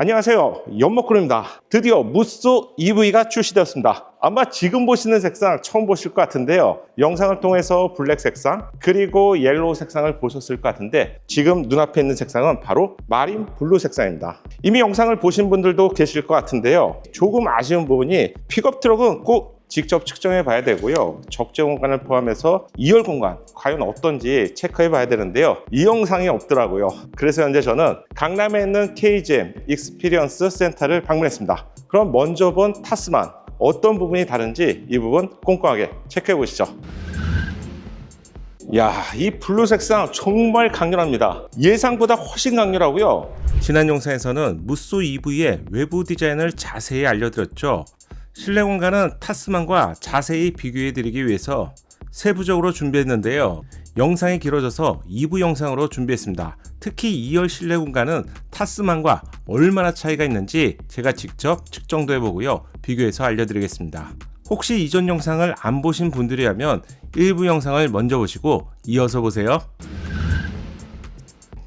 안녕하세요, 연목구름입니다. 드디어 무쏘 EV가 출시되었습니다. 아마 지금 보시는 색상 처음 보실 것 같은데요, 영상을 통해서 블랙 색상 그리고 옐로우 색상을 보셨을 것 같은데, 지금 눈앞에 있는 색상은 바로 마린 블루 색상입니다. 이미 영상을 보신 분들도 계실 것 같은데요, 조금 아쉬운 부분이 픽업 트럭은 꼭 직접 측정해 봐야 되고요, 적재 공간을 포함해서 2열 공간 과연 어떤지 체크해 봐야 되는데요, 이 영상이 없더라고요. 그래서 현재 저는 강남에 있는 KGM 익스피리언스 센터를 방문했습니다. 그럼 먼저 본 타스만 어떤 부분이 다른지 이 부분 꼼꼼하게 체크해 보시죠. 야, 이 블루 색상 정말 강렬합니다. 예상보다 훨씬 강렬하고요. 지난 영상에서는 무쏘 EV의 외부 디자인을 자세히 알려드렸죠. 실내 공간은 타스만과 자세히 비교해 드리기 위해서 세부적으로 준비했는데요, 영상이 길어져서 2부 영상으로 준비했습니다. 특히 2열 실내 공간은 타스만과 얼마나 차이가 있는지 제가 직접 측정도 해보고요, 비교해서 알려드리겠습니다. 혹시 이전 영상을 안 보신 분들이라면 1부 영상을 먼저 보시고 이어서 보세요.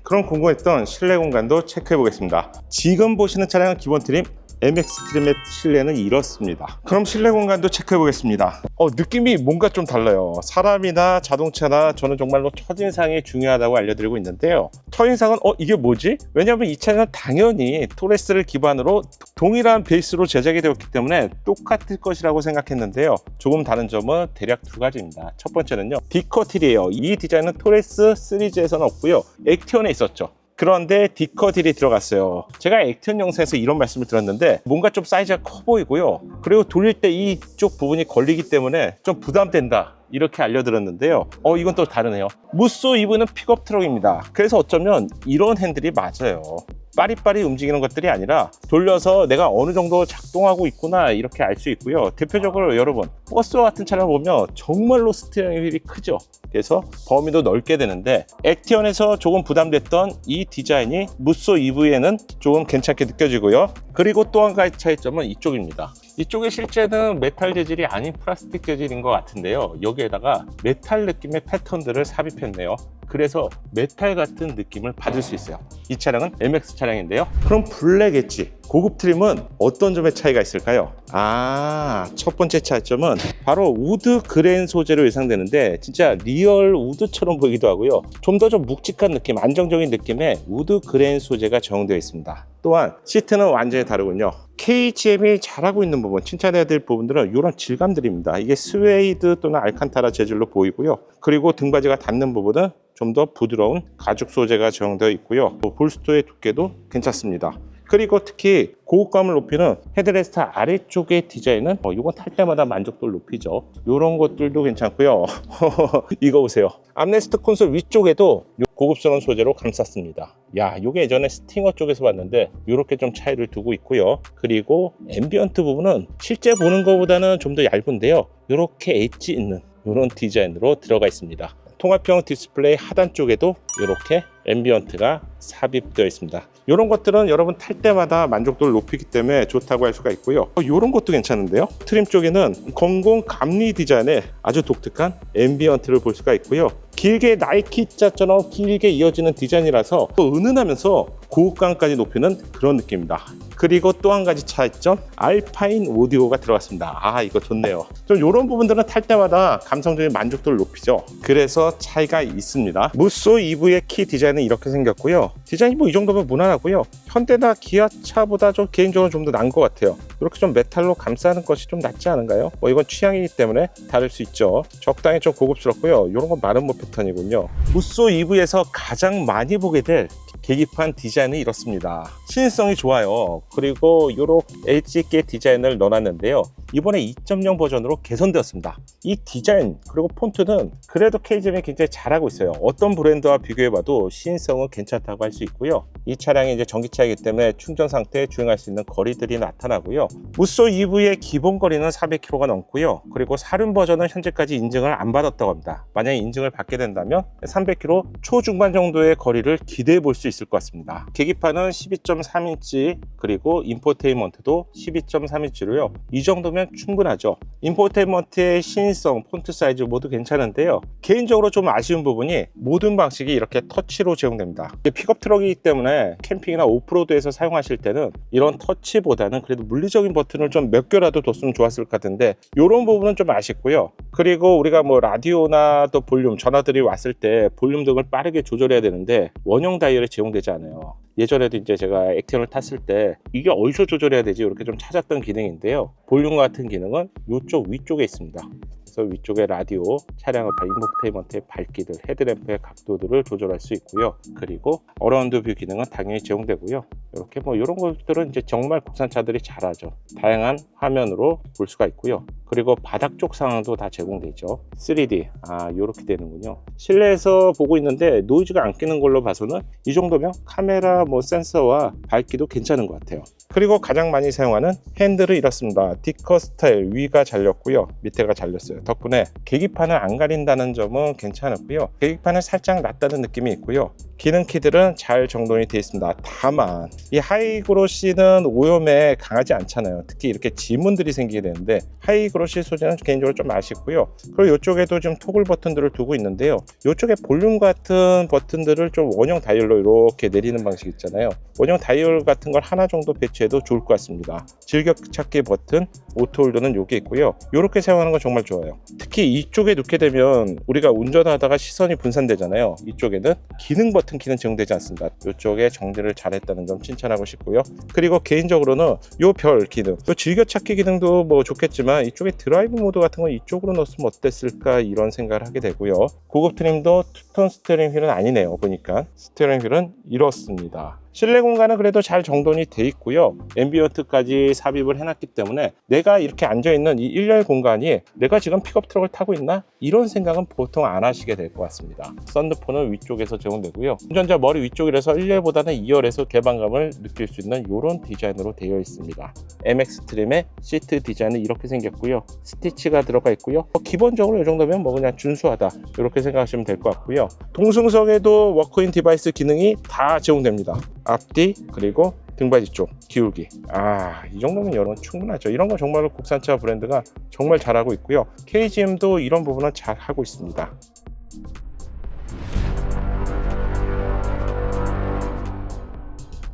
그럼 궁금했던 실내 공간도 체크해 보겠습니다. 지금 보시는 차량은 기본 트림 MX 트림의 실내는 이렇습니다. 그럼 실내 공간도 체크해 보겠습니다. 느낌이 뭔가 좀 달라요. 사람이나 자동차나 저는 정말로 첫인상이 중요하다고 알려드리고 있는데요, 첫인상은 이게 뭐지? 왜냐하면 이 차는 당연히 토레스를 기반으로 동일한 베이스로 제작이 되었기 때문에 똑같을 것이라고 생각했는데요, 조금 다른 점은 대략 두 가지입니다. 첫 번째는요, 디커틸이에요. 이 디자인은 토레스 시리즈에서는 없고요, 액티온에 있었죠. 그런데 디커딜이 들어갔어요. 제가 액티온 영상에서 이런 말씀을 드렸는데, 뭔가 좀 사이즈가 커 보이고요, 그리고 돌릴 때 이쪽 부분이 걸리기 때문에 좀 부담된다, 이렇게 알려드렸는데요, 이건 또 다르네요. 무쏘 EV는 픽업 트럭입니다. 그래서 어쩌면 이런 핸들이 맞아요. 빠리빠리 움직이는 것들이 아니라 돌려서 내가 어느 정도 작동하고 있구나, 이렇게 알 수 있고요. 대표적으로 여러분, 버스와 같은 차량을 보면 정말로 스티어링 휠이 크죠. 그래서 범위도 넓게 되는데, 액티온에서 조금 부담됐던 이 디자인이 무쏘 EV에는 조금 괜찮게 느껴지고요. 그리고 또 한 가지 차이점은 이쪽입니다. 이쪽에 실제는 메탈 재질이 아닌 플라스틱 재질인 것 같은데요, 여기에다가 메탈 느낌의 패턴들을 삽입했네요. 그래서 메탈 같은 느낌을 받을 수 있어요. 이 차량은 MX 차량인데요. 그럼 블랙 엣지 고급 트림은 어떤 점의 차이가 있을까요? 첫 번째 차이점은 바로 우드 그레인 소재로 예상되는데, 진짜 리얼 우드처럼 보이기도 하고요, 좀 더 묵직한 느낌, 안정적인 느낌의 우드 그레인 소재가 적용되어 있습니다. 또한 시트는 완전히 다르군요. KGM이 잘하고 있는 부분, 칭찬해야 될 부분들은 이런 질감들입니다. 이게 스웨이드 또는 알칸타라 재질로 보이고요, 그리고 등받이가 닿는 부분은 좀 더 부드러운 가죽 소재가 적용되어 있고요, 볼스토의 두께도 괜찮습니다. 그리고 특히 고급감을 높이는 헤드레스트 아래쪽의 디자인은 이건 탈 때마다 만족도를 높이죠. 이런 것들도 괜찮고요. 이거 보세요. 암레스트 콘솔 위쪽에도 고급스러운 소재로 감쌌습니다. 이게 예전에 스팅어 쪽에서 봤는데 이렇게 좀 차이를 두고 있고요. 그리고 앰비언트 부분은 실제 보는 것보다는 좀 더 얇은데요, 이렇게 엣지 있는 이런 디자인으로 들어가 있습니다. 통합형 디스플레이 하단 쪽에도 이렇게 앰비언트가 삽입되어 있습니다. 이런 것들은 여러분 탈 때마다 만족도를 높이기 때문에 좋다고 할 수가 있고요. 이런 것도 괜찮은데요, 트림 쪽에는 건공 감리 디자인의 아주 독특한 앰비언트를 볼 수가 있고요, 길게 나이키 자처럼 길게 이어지는 디자인이라서 또 은은하면서 고급감까지 높이는 그런 느낌입니다. 그리고 또 한 가지 차이점, 알파인 오디오가 들어갔습니다. 이거 좋네요. 좀 이런 부분들은 탈 때마다 감성적인 만족도를 높이죠. 그래서 차이가 있습니다. 무쏘 EV의 키 디자인은 이렇게 생겼고요, 디자인이 이 정도면 무난하고요, 현대나 기아차보다 좀 개인적으로 좀 더 나은 것 같아요. 이렇게 좀 메탈로 감싸는 것이 좀 낫지 않은가요? 이건 취향이기 때문에 다를 수 있죠. 적당히 좀 고급스럽고요, 이런 건 마름모 패턴이군요. 무쏘 EV에서 가장 많이 보게 될 계기판 디자인은 이렇습니다. 신성이 좋아요. 그리고 이렇게 엣지 있게 디자인을 넣어놨는데요, 이번에 2.0 버전으로 개선되었습니다. 이 디자인 그리고 폰트는 그래도 KGM이 굉장히 잘하고 있어요. 어떤 브랜드와 비교해봐도 시인성은 괜찮다고 할 수 있고요, 이 차량이 이제 전기차이기 때문에 충전 상태에 주행할 수 있는 거리들이 나타나고요, 무쏘 EV의 기본 거리는 400km가 넘고요, 그리고 사륜 버전은 현재까지 인증을 안 받았다고 합니다. 만약에 인증을 받게 된다면 300km 초중반 정도의 거리를 기대해 볼 수 있을 것 같습니다. 계기판은 12.3인치, 그리고 인포테인먼트도 12.3인치로요 이 정도면 정도면 충분하죠. 인포테인먼트의 신성, 폰트 사이즈 모두 괜찮은데요. 개인적으로 좀 아쉬운 부분이 모든 방식이 이렇게 터치로 제공됩니다. 픽업 트럭이기 때문에 캠핑이나 오프로드에서 사용하실 때는 이런 터치보다는 그래도 물리적인 버튼을 좀 몇 개라도 뒀으면 좋았을 것 같은데 이런 부분은 좀 아쉽고요. 그리고 우리가 뭐 라디오나 또 볼륨, 전화들이 왔을 때 볼륨 등을 빠르게 조절해야 되는데 원형 다이얼이 제공되지 않아요. 예전에도 이제 제가 액티온을 탔을 때 이게 어디서 조절해야 되지 이렇게 좀 찾았던 기능인데요. 볼륨 같은 기능은 이쪽 위쪽에 있습니다. 그래서 위쪽에 라디오, 차량의 인포테인먼트의 밝기들, 헤드램프의 각도들을 조절할 수 있고요. 그리고 어라운드 뷰 기능은 당연히 제공되고요. 이렇게 뭐 이런 것들은 이제 정말 국산차들이 잘하죠. 다양한 화면으로 볼 수가 있고요. 그리고 바닥 쪽 상황도 다 제공되죠. 3D, 이렇게 되는군요. 실내에서 보고 있는데 노이즈가 안 끼는 걸로 봐서는 이 정도면 카메라 뭐 센서와 밝기도 괜찮은 것 같아요. 그리고 가장 많이 사용하는 핸들을 이렇습니다. 디커 스타일, 위가 잘렸고요, 밑에가 잘렸어요. 덕분에 계기판을 안 가린다는 점은 괜찮았고요. 계기판을 살짝 놨다는 느낌이 있고요. 기능 키들은 잘 정돈이 되어 있습니다. 다만 이 하이그로시는 오염에 강하지 않잖아요. 특히 이렇게 지문들이 생기게 되는데 하이그로시 소재는 개인적으로 좀 아쉽고요. 그리고 이쪽에도 좀 토글 버튼들을 두고 있는데요. 이쪽에 볼륨 같은 버튼들을 좀 원형 다이얼로 이렇게 내리는 방식 있잖아요. 원형 다이얼 같은 걸 하나 정도 배치해도 좋을 것 같습니다. 즐겨찾기 버튼, 오토홀더는 여기 있고요. 이렇게 사용하는 건 정말 좋아요. 특히 이쪽에 놓게 되면 우리가 운전하다가 시선이 분산되잖아요. 이쪽에는 기능 버튼 키는 제공되지 않습니다. 이쪽에 정리를 잘했다는 점 칭찬하고 싶고요. 그리고 개인적으로는 이 별 기능, 또 즐겨찾기 기능도 뭐 좋겠지만 이쪽에 드라이브 모드 같은 건 이쪽으로 넣었으면 어땠을까 이런 생각을 하게 되고요. 고급 트림도 투톤 스티어링 휠은 아니네요. 보니까 스티어링 휠은 이렇습니다. 실내 공간은 그래도 잘 정돈이 돼 있고요. 앰비언트까지 삽입을 해놨기 때문에 내가 이렇게 앉아있는 이 일렬 공간이 내가 지금 픽업 트럭을 타고 있나? 이런 생각은 보통 안 하시게 될 것 같습니다. 썬루프는 위쪽에서 제공되고요. 운전자 머리 위쪽이라서 1열보다는 2열에서 개방감을 느낄 수 있는 이런 디자인으로 되어 있습니다. MX 트림의 시트 디자인은 이렇게 생겼고요. 스티치가 들어가 있고요. 기본적으로 이 정도면 뭐 그냥 준수하다 이렇게 생각하시면 될 것 같고요. 동승석에도 워크인 디바이스 기능이 다 제공됩니다. 앞뒤 그리고 등받이 쪽 기울기, 이 정도면 여러분 충분하죠. 이런 거 정말로 국산차 브랜드가 정말 잘하고 있고요. KGM도 이런 부분은 잘 하고 있습니다.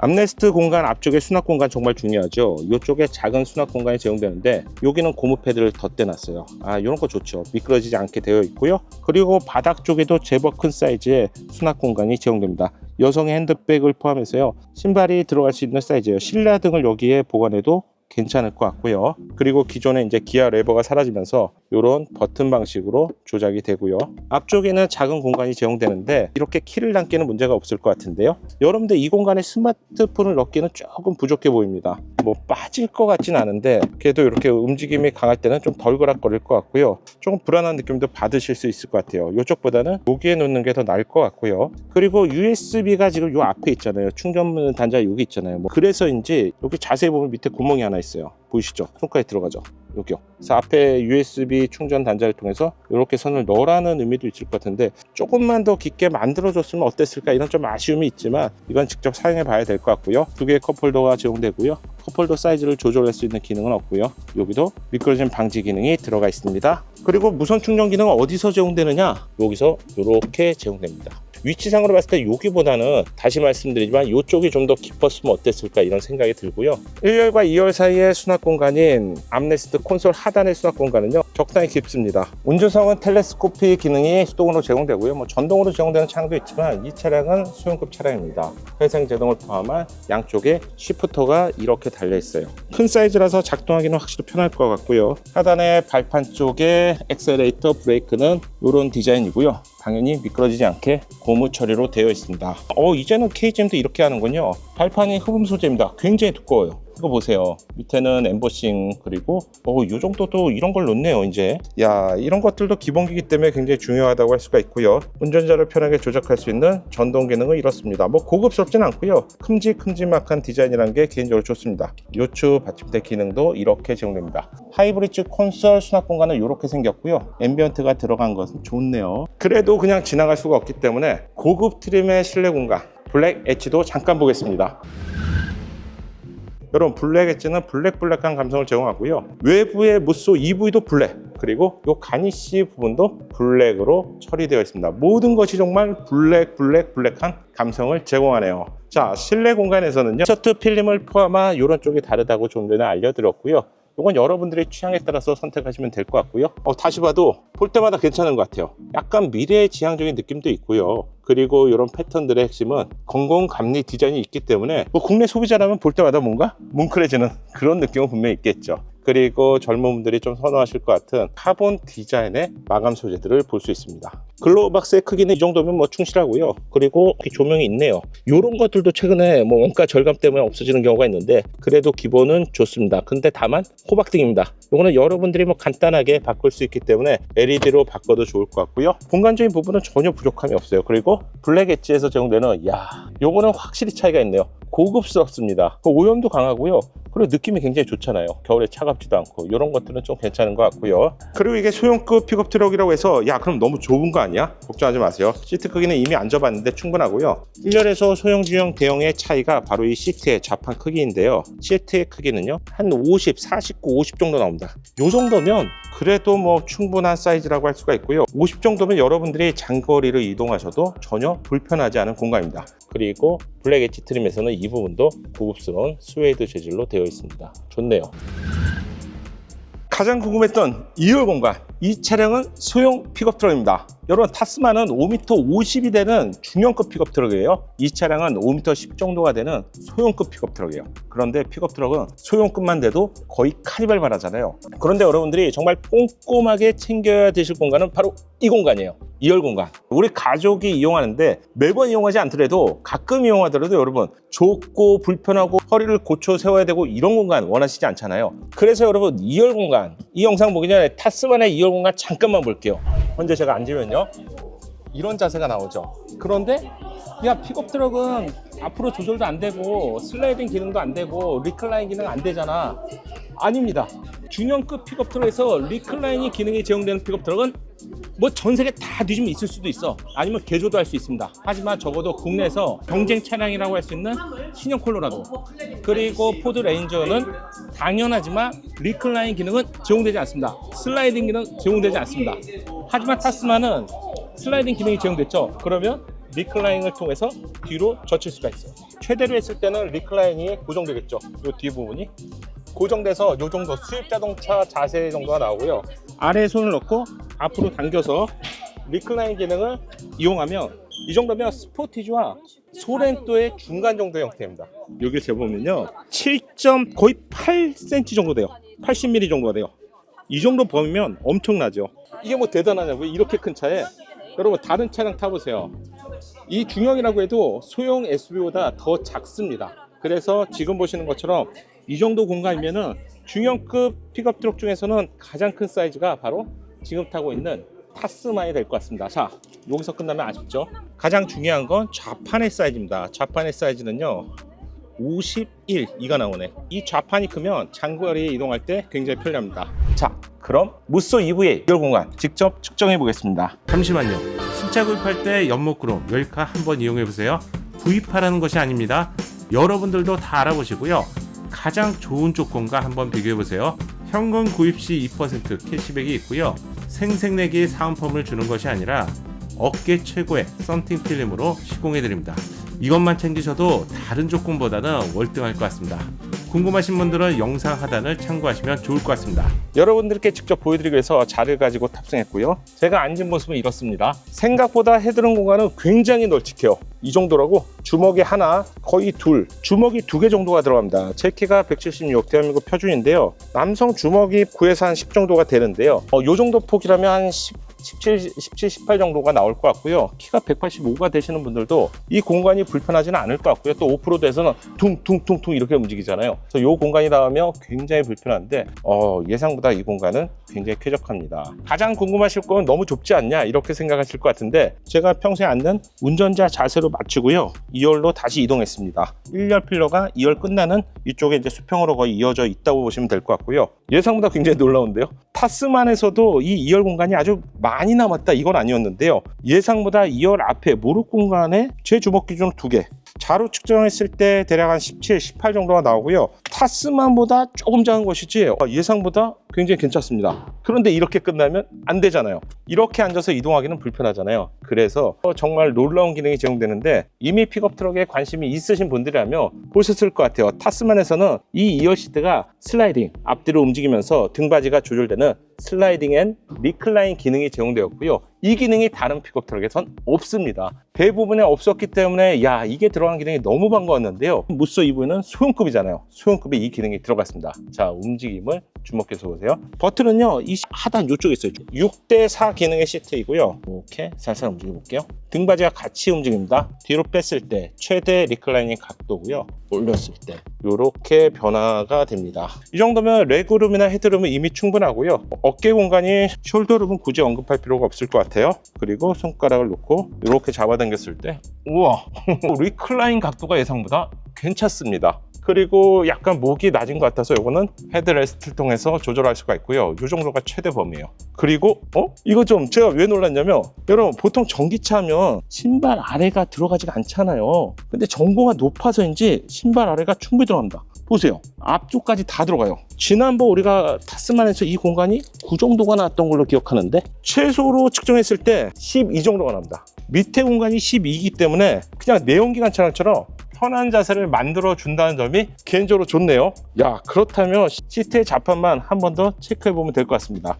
암레스트 공간 앞쪽에 수납 공간 정말 중요하죠. 이쪽에 작은 수납 공간이 제공되는데 여기는 고무 패드를 덧대놨어요. 이런 거 좋죠. 미끄러지지 않게 되어 있고요. 그리고 바닥 쪽에도 제법 큰 사이즈의 수납 공간이 제공됩니다. 여성의 핸드백을 포함해서요, 신발이 들어갈 수 있는 사이즈예요. 실내 등을 여기에 보관해도 괜찮을 것 같고요. 그리고 기존에 이제 기아 레버가 사라지면서 이런 버튼 방식으로 조작이 되고요. 앞쪽에는 작은 공간이 제공되는데 이렇게 키를 담기는 문제가 없을 것 같은데요. 여러분들 이 공간에 스마트폰을 넣기는 조금 부족해 보입니다. 뭐 빠질 것 같진 않은데 그래도 이렇게 움직임이 강할 때는 좀 덜 그락거릴 것 같고요. 조금 불안한 느낌도 받으실 수 있을 것 같아요. 이쪽보다는 여기에 놓는 게 더 나을 것 같고요. 그리고 USB가 지금 요 앞에 있잖아요. 충전 단자 여기 있잖아요. 그래서인지 여기 자세히 보면 밑에 구멍이 하나 있어요. 보이시죠? 손가락에 들어가죠. 여기요. 그래서 앞에 USB 충전 단자를 통해서 이렇게 선을 넣으라는 의미도 있을 것 같은데 조금만 더 깊게 만들어줬으면 어땠을까 이런 좀 아쉬움이 있지만 이건 직접 사용해 봐야 될 것 같고요. 두 개의 컵홀더가 제공되고요. 컵홀더 사이즈를 조절할 수 있는 기능은 없고요. 여기도 미끄러짐 방지 기능이 들어가 있습니다. 그리고 무선 충전 기능은 어디서 제공되느냐? 여기서 이렇게 제공됩니다. 위치상으로 봤을 때 여기보다는 다시 말씀드리지만 이쪽이 좀 더 깊었으면 어땠을까 이런 생각이 들고요. 1열과 2열 사이의 수납 공간인 암레스트 콘솔 하단의 수납 공간은요, 적당히 깊습니다. 운전석은 텔레스코피 기능이 수동으로 제공되고요. 뭐 전동으로 제공되는 차량도 있지만 이 차량은 소형급 차량입니다. 회생 제동을 포함한 양쪽에 시프터가 이렇게 달려 있어요. 큰 사이즈라서 작동하기는 확실히 편할 것 같고요. 하단의 발판 쪽에 엑셀레이터, 브레이크는 이런 디자인이고요. 당연히 미끄러지지 않게 고무 처리로 되어 있습니다. 이제는 KGM도 이렇게 하는군요. 발판이 흡음 소재입니다. 굉장히 두꺼워요. 이거 보세요. 밑에는 엠보싱, 그리고 이 정도도 이런 걸 놓네요. 이제 이런 것들도 기본기기 때문에 굉장히 중요하다고 할 수가 있고요. 운전자를 편하게 조작할 수 있는 전동 기능은 이렇습니다. 뭐 고급스럽진 않고요. 큼직큼직한 디자인이라는 게 개인적으로 좋습니다. 요추 받침대 기능도 이렇게 제공됩니다. 하이브리드 콘솔 수납 공간은 이렇게 생겼고요. 앰비언트가 들어간 것은 좋네요. 그래도 그냥 지나갈 수가 없기 때문에 고급 트림의 실내 공간 블랙 엣지도 잠깐 보겠습니다. 여러분 블랙 엣지는 블랙한 감성을 제공하고요. 외부의 무쏘 EV도 블랙, 그리고 이 가니쉬 부분도 블랙으로 처리되어 있습니다. 모든 것이 정말 블랙한 감성을 제공하네요. 자, 실내 공간에서는요, 셔트 필름을 포함한 이런 쪽이 다르다고 좀 전에 알려드렸고요. 이건 여러분들의 취향에 따라서 선택하시면 될 것 같고요. 다시 봐도 볼 때마다 괜찮은 것 같아요. 약간 미래지향적인 느낌도 있고요. 그리고 이런 패턴들의 핵심은 건강감리 디자인이 있기 때문에 뭐 국내 소비자라면 볼 때마다 뭔가 뭉클해지는 그런 느낌은 분명히 있겠죠. 그리고 젊은 분들이 좀 선호하실 것 같은 카본 디자인의 마감 소재들을 볼 수 있습니다. 글로우박스의 크기는 이 정도면 뭐 충실하고요. 그리고 조명이 있네요. 이런 것들도 최근에 뭐 원가 절감 때문에 없어지는 경우가 있는데 그래도 기본은 좋습니다. 근데 다만 호박등입니다. 이거는 여러분들이 뭐 간단하게 바꿀 수 있기 때문에 LED로 바꿔도 좋을 것 같고요. 공간적인 부분은 전혀 부족함이 없어요. 그리고 블랙 엣지에서 제공되는 요거는 확실히 차이가 있네요. 고급스럽습니다. 오염도 강하고요. 그리고 느낌이 굉장히 좋잖아요. 겨울에 차갑지도 않고 이런 것들은 좀 괜찮은 것 같고요. 그리고 이게 소형급 픽업 트럭이라고 해서 그럼 너무 좁은 거 아니야? 걱정하지 마세요. 시트 크기는 이미 앉아봤는데 충분하고요. 1열에서 소형, 중형, 대형의 차이가 바로 이 시트의 좌판 크기인데요. 시트의 크기는요 한 50, 49, 50 정도 나옵니다. 이 정도면 그래도 뭐 충분한 사이즈라고 할 수가 있고요. 50 정도면 여러분들이 장거리를 이동하셔도 전혀 불편하지 않은 공간입니다. 그리고 블랙 엣지 트림에서는 이 부분도 고급스러운 스웨이드 재질로 되어 있습니다. 좋네요. 가장 궁금했던 2열 공간, 이 차량은 소형 픽업 트럭입니다. 여러분, 타스만은 5m 50이 되는 중형급 픽업 트럭이에요. 이 차량은 5m 10 정도가 되는 소형급 픽업 트럭이에요. 그런데 픽업 트럭은 소형급만 돼도 거의 카니발만 하잖아요. 그런데 여러분들이 정말 꼼꼼하게 챙겨야 되실 공간은 바로 이 공간이에요. 2열 공간. 우리 가족이 이용하는데 매번 이용하지 않더라도 가끔 이용하더라도 여러분 좁고 불편하고 허리를 고쳐 세워야 되고 이런 공간 원하시지 않잖아요. 그래서 여러분 2열 공간, 이 영상 보기 전에 타스만의 2열 공간 잠깐만 볼게요. 현재 제가 앉으면요 이런 자세가 나오죠. 그런데 픽업 트럭은 앞으로 조절도 안 되고 슬라이딩 기능도 안 되고 리클라인 기능 안 되잖아. 아닙니다. 중형급 픽업 트럭에서 리클라인이 기능이 제공되는 픽업 트럭은 뭐 전 세계 다 뒤지면 있을 수도 있어. 아니면 개조도 할 수 있습니다. 하지만 적어도 국내에서 경쟁 차량이라고 할 수 있는 신형 콜로라도 그리고 포드 레인저는 당연하지만 리클라인 기능은 제공되지 않습니다. 슬라이딩 기능 제공되지 않습니다. 하지만 타스만은 슬라이딩 기능이 제공됐죠. 그러면 리클라인을 통해서 뒤로 젖힐 수가 있어요. 최대로 했을 때는 리클라인이 고정되겠죠. 이 뒤 부분이 고정돼서 이 정도 수입 자동차 자세 정도가 나오고요. 아래에 손을 넣고 앞으로 당겨서 리클라인 기능을 이용하면 이 정도면 스포티지와 소렌토의 중간 정도의 형태입니다. 여기 재보면요 7점 거의 8cm 정도 돼요. 80mm 정도가 돼요. 이 정도 범위면 엄청나죠. 이게 뭐 대단하냐고요? 이렇게 큰 차에 여러분 다른 차량 타보세요. 이 중형이라고 해도 소형 SUV보다 더 작습니다. 그래서 지금 보시는 것처럼 이 정도 공간이면은 중형급 픽업 트럭 중에서는 가장 큰 사이즈가 바로 지금 타고 있는 타스만이 될 것 같습니다. 자, 여기서 끝나면 아쉽죠? 가장 중요한 건 좌판의 사이즈입니다. 좌판의 사이즈는요 51, 이가 나오네. 이 좌판이 크면 장거리에 이동할 때 굉장히 편리합니다. 자, 그럼 무쏘 EV의 2열 공간 직접 측정해 보겠습니다. 잠시만요. 신차 구입할 때 연목구름 열카 한번 이용해 보세요. 구입하라는 것이 아닙니다. 여러분들도 다 알아보시고요. 가장 좋은 조건과 한번 비교해 보세요. 현금 구입 시 2% 캐시백이 있고요. 생색내기 사은품을 주는 것이 아니라 업계 최고의 썬팅 필름으로 시공해 드립니다. 이것만 챙기셔도 다른 조건보다는 월등할 것 같습니다. 궁금하신 분들은 영상 하단을 참고하시면 좋을 것 같습니다. 여러분들께 직접 보여드리기 위해서 자리를 가지고 탑승했고요. 제가 앉은 모습은 이렇습니다. 생각보다 헤드룸 공간은 굉장히 널찍해요. 이 정도라고 주먹이 하나, 거의 둘, 주먹이 2개 정도가 들어갑니다. 제 키가 176, 대한민국 표준인데요. 남성 주먹이 9에서 한 10 정도가 되는데요. 이 정도 폭이라면 한 17, 18 정도가 나올 것 같고요. 키가 185가 되시는 분들도 이 공간이 불편하지는 않을 것 같고요. 또 오프로드에서는 퉁퉁퉁퉁 이렇게 움직이잖아요. 그래서 이 공간이 나오면 굉장히 불편한데 예상보다 이 공간은 굉장히 쾌적합니다. 가장 궁금하실 건 너무 좁지 않냐 이렇게 생각하실 것 같은데 제가 평소에 앉는 운전자 자세로 맞추고요. 2열로 다시 이동했습니다. 1열 필러가 2열 끝나는 이쪽에 이제 수평으로 거의 이어져 있다고 보시면 될 것 같고요. 예상보다 굉장히 놀라운데요. 타스만에서도 이 2열 공간이 아주 많이 남았다 이건 아니었는데요. 예상보다 2열 앞에 무릎 공간에 제 주먹 기준 2개, 좌로 측정했을 때 대략 한 17, 18 정도가 나오고요. 타스만보다 조금 작은 것이지 예상보다 굉장히 괜찮습니다. 그런데 이렇게 끝나면 안 되잖아요. 이렇게 앉아서 이동하기는 불편하잖아요. 그래서 정말 놀라운 기능이 제공되는데 이미 픽업 트럭에 관심이 있으신 분들이라면 보셨을 것 같아요. 타스만에서는 이 이어시트가 슬라이딩, 앞뒤로 움직이면서 등받이가 조절되는 슬라이딩 앤 리클라인 기능이 제공되었고요. 이 기능이 다른 픽업 트럭에선 없습니다. 대부분에 없었기 때문에 야, 이게 들어간 기능이 너무 반가웠는데요. 무쏘 EV는 소형급이잖아요. 소형급에 이 기능이 들어갔습니다. 자, 움직임을 주목해서 보세요. 버튼은요, 이 하단 이쪽에 있어요. 6대4 기능의 시트이고요. 이렇게 살살 움직여 볼게요. 등받이가 같이 움직입니다. 뒤로 뺐을 때 최대 리클라이닝 각도고요. 올렸을 때 이렇게 변화가 됩니다. 이 정도면 레그룸이나 헤드룸은 이미 충분하고요. 어깨 공간이 숄더룸은 굳이 언급할 필요가 없을 것 같아요. 그리고 손가락을 놓고 이렇게 잡아당겼을 때 우와, 리클라인 각도가 예상보다 괜찮습니다. 그리고 약간 목이 낮은 것 같아서 이거는 헤드레스트를 통해서 조절할 수가 있고요. 이 정도가 최대 범위예요. 그리고 이거 좀 제가 왜 놀랐냐면, 여러분 보통 전기차 하면 신발 아래가 들어가지가 않잖아요. 근데 전고가 높아서인지 신발 아래가 충분히 들어갑니다. 보세요. 앞쪽까지 다 들어가요. 지난번 우리가 타스만에서 이 공간이 9 정도가 나왔던 걸로 기억하는데 최소로 측정했을 때 12 정도가 납니다. 밑에 공간이 12이기 때문에 그냥 내연기관 차량처럼 편한 자세를 만들어 준다는 점이 개인적으로 좋네요. 야, 그렇다면 시트의 자판만 한 번 더 체크해 보면 될 것 같습니다.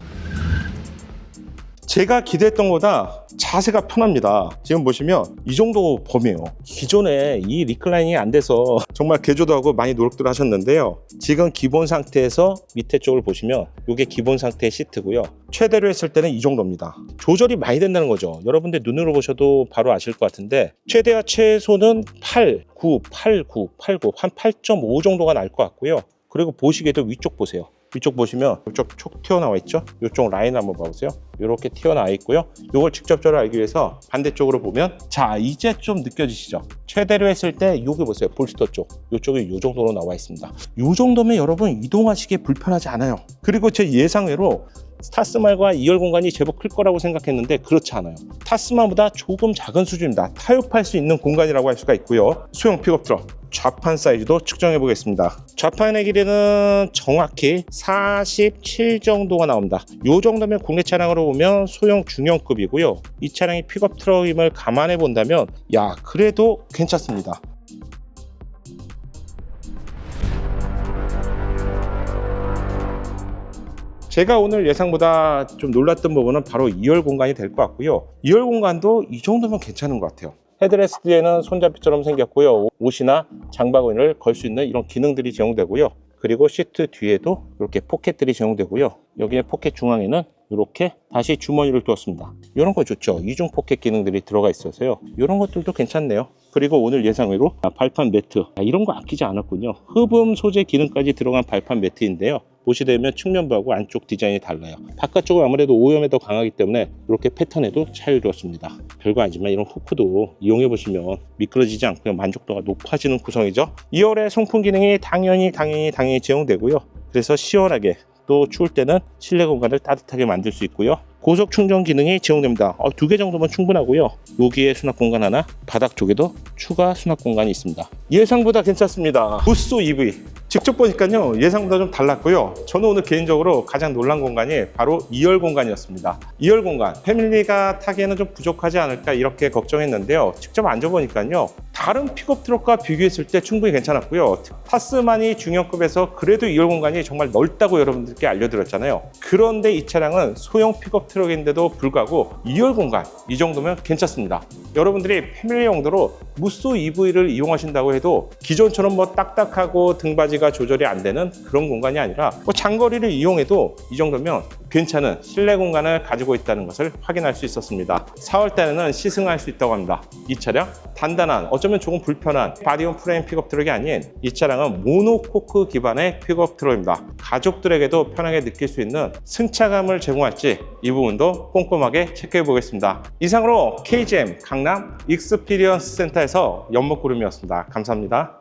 제가 기대했던 것보다 자세가 편합니다. 지금 보시면 이 정도 범위예요. 기존에 이 리클라이닝이 안 돼서 정말 개조도 하고 많이 노력들 하셨는데요. 지금 기본 상태에서 밑에 쪽을 보시면 이게 기본 상태의 시트고요. 최대로 했을 때는 이 정도입니다. 조절이 많이 된다는 거죠. 여러분들 눈으로 보셔도 바로 아실 것 같은데 최대와 최소는 8, 9, 8, 9, 8, 9, 한 8.5 정도가 날 것 같고요. 그리고 보시기에도 위쪽 보세요. 위쪽 보시면 이쪽 촉 튀어나와 있죠? 이쪽 라인 한번 봐보세요. 이렇게 튀어나와 있고요. 이걸 직접적으로 알기 위해서 반대쪽으로 보면, 자, 이제 좀 느껴지시죠? 최대로 했을 때 여기 보세요. 볼스터 쪽. 이쪽이 이 정도로 나와 있습니다. 이 정도면 여러분 이동하시기에 불편하지 않아요. 그리고 제 예상외로 타스만과 2열 공간이 제법 클 거라고 생각했는데 그렇지 않아요. 타스만보다 조금 작은 수준입니다. 타협할 수 있는 공간이라고 할 수가 있고요. 소형 픽업 트럭 좌판 사이즈도 측정해 보겠습니다. 좌판의 길이는 정확히 47 정도가 나옵니다. 이 정도면 국내 차량으로 보면 소형 중형급이고요. 이 차량이 픽업 트럭임을 감안해 본다면 야, 그래도 괜찮습니다. 제가 오늘 예상보다 좀 놀랐던 부분은 바로 2열 공간이 될 것 같고요. 2열 공간도 이 정도면 괜찮은 것 같아요. 헤드레스트에는 손잡이처럼 생겼고요. 옷이나 장바구니를 걸 수 있는 이런 기능들이 제공되고요. 그리고 시트 뒤에도 이렇게 포켓들이 제공되고요. 여기에 포켓 중앙에는 이렇게 다시 주머니를 두었습니다. 이런 거 좋죠. 이중 포켓 기능들이 들어가 있어서요. 이런 것들도 괜찮네요. 그리고 오늘 예상외로 발판 매트, 이런 거 아끼지 않았군요. 흡음 소재 기능까지 들어간 발판 매트인데요. 보시게 되면 측면부하고 안쪽 디자인이 달라요. 바깥쪽은 아무래도 오염에 더 강하기 때문에 이렇게 패턴에도 차이를 두었습니다. 별거 아니지만 이런 후크도 이용해 보시면 미끄러지지 않고 만족도가 높아지는 구성이죠. 2열의 송풍 기능이 당연히 제공되고요. 그래서 시원하게, 또 추울 때는 실내 공간을 따뜻하게 만들 수 있고요. 고속 충전 기능이 제공됩니다. 2개 정도면 충분하고요. 여기에 수납 공간 하나, 바닥 쪽에도 추가 수납 공간이 있습니다. 예상보다 괜찮습니다. 무쏘 EV 직접 보니까요, 예상보다 좀 달랐고요. 저는 오늘 개인적으로 가장 놀란 공간이 바로 2열 공간이었습니다. 2열 공간, 패밀리가 타기에는 좀 부족하지 않을까 이렇게 걱정했는데요. 직접 앉아보니까요, 다른 픽업 트럭과 비교했을 때 충분히 괜찮았고요. 타스만이 중형급에서 그래도 2열 공간이 정말 넓다고 여러분들께 알려드렸잖아요. 그런데 이 차량은 소형 픽업 트럭인데도 불구하고 2열 공간, 이 정도면 괜찮습니다. 여러분들이 패밀리 용도로 무쏘 EV를 이용하신다고 해도 기존처럼 딱딱하고 등받이가 조절이 안 되는 그런 공간이 아니라 장거리를 이용해도 이 정도면 괜찮은 실내 공간을 가지고 있다는 것을 확인할 수 있었습니다. 4월 달에는 시승할 수 있다고 합니다. 이 차량 단단한, 어쩌면 조금 불편한 바디온 프레임 픽업 트럭이 아닌, 이 차량은 모노코크 기반의 픽업 트럭입니다. 가족들에게도 편하게 느낄 수 있는 승차감을 제공할지 이 부분도 꼼꼼하게 체크해 보겠습니다. 이상으로 KGM 강남 익스피리언스 센터에서 연목구름이었습니다. 감사합니다.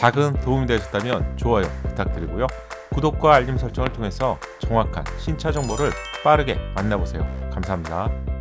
작은 도움이 되셨다면 좋아요 부탁드리고요. 구독과 알림 설정을 통해서 정확한 신차 정보를 빠르게 만나보세요. 감사합니다.